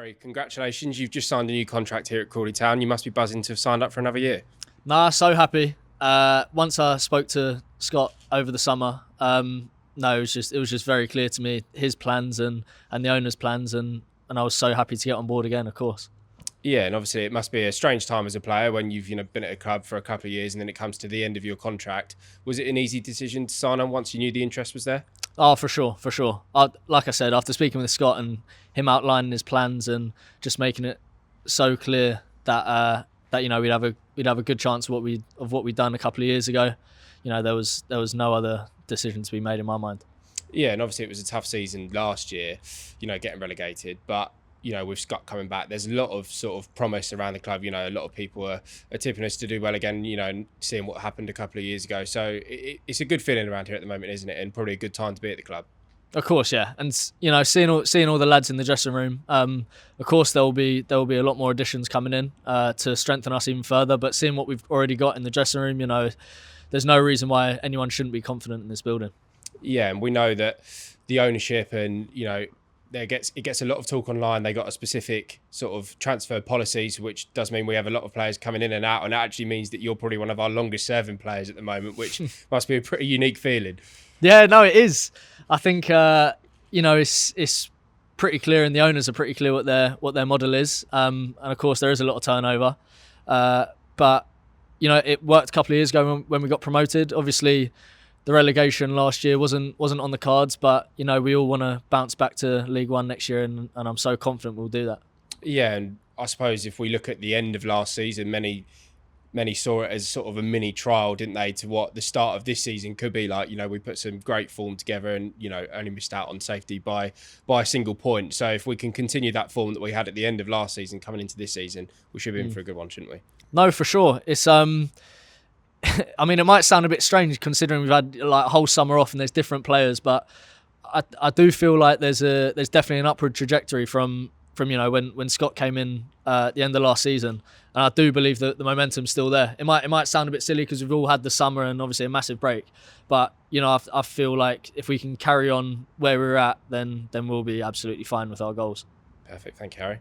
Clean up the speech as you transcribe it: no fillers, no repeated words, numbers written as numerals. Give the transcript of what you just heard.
Harry, congratulations. You've just signed a new contract here at Crawley Town. You must be buzzing to have signed up for another year. Nah, so happy. Once I spoke to Scott over the summer, no, it was just very clear to me his plans and the owner's plans, and I was so happy to get on board again, of course. Yeah, and obviously it must be a strange time as a player when you've been at a club for a couple of years and then it comes to the end of your contract. Was it an easy decision to sign on once you knew the interest was there? Oh, for sure. Like I said, after speaking with Scott and him outlining his plans and just making it so clear that we'd have a good chance of what we'd done a couple of years ago. There was no other decision to be made in my mind. Yeah, and obviously it was a tough season last year, getting relegated, but with Scott coming back, there's a lot of sort of promise around the club. A lot of people are tipping us to do well again, and seeing what happened a couple of years ago. So it's a good feeling around here at the moment, isn't it? And probably a good time to be at the club. Of course, yeah. And, seeing all the lads in the dressing room, of course there will be a lot more additions coming in to strengthen us even further. But seeing what we've already got in the dressing room, there's no reason why anyone shouldn't be confident in this building. Yeah, and we know that the ownership and, it gets a lot of talk online. They got a specific sort of transfer policies, which does mean we have a lot of players coming in and out, and that actually means that you're probably one of our longest serving players at the moment, which must be a pretty unique feeling. Yeah, no, it is. I think it's pretty clear, and the owners are pretty clear what their model is. And of course, there is a lot of turnover, but it worked a couple of years ago when we got promoted. Obviously, the relegation last year wasn't on the cards, but we all want to bounce back to League One next year, and I'm so confident we'll do that. Yeah, and I suppose if we look at the end of last season, many saw it as sort of a mini trial, didn't they, to what the start of this season could be like. We put some great form together and, only missed out on safety by a single point. So if we can continue that form that we had at the end of last season coming into this season, we should be in for a good one, shouldn't we? No, for sure. It's I mean, it might sound a bit strange considering we've had like a whole summer off and there's different players, but I do feel like there's definitely an upward trajectory from when Scott came in at the end of last season, and I do believe that the momentum's still there. It might sound a bit silly because we've all had the summer and obviously a massive break, but I feel like if we can carry on where we're at, then we'll be absolutely fine with our goals. Perfect, thank you, Harry.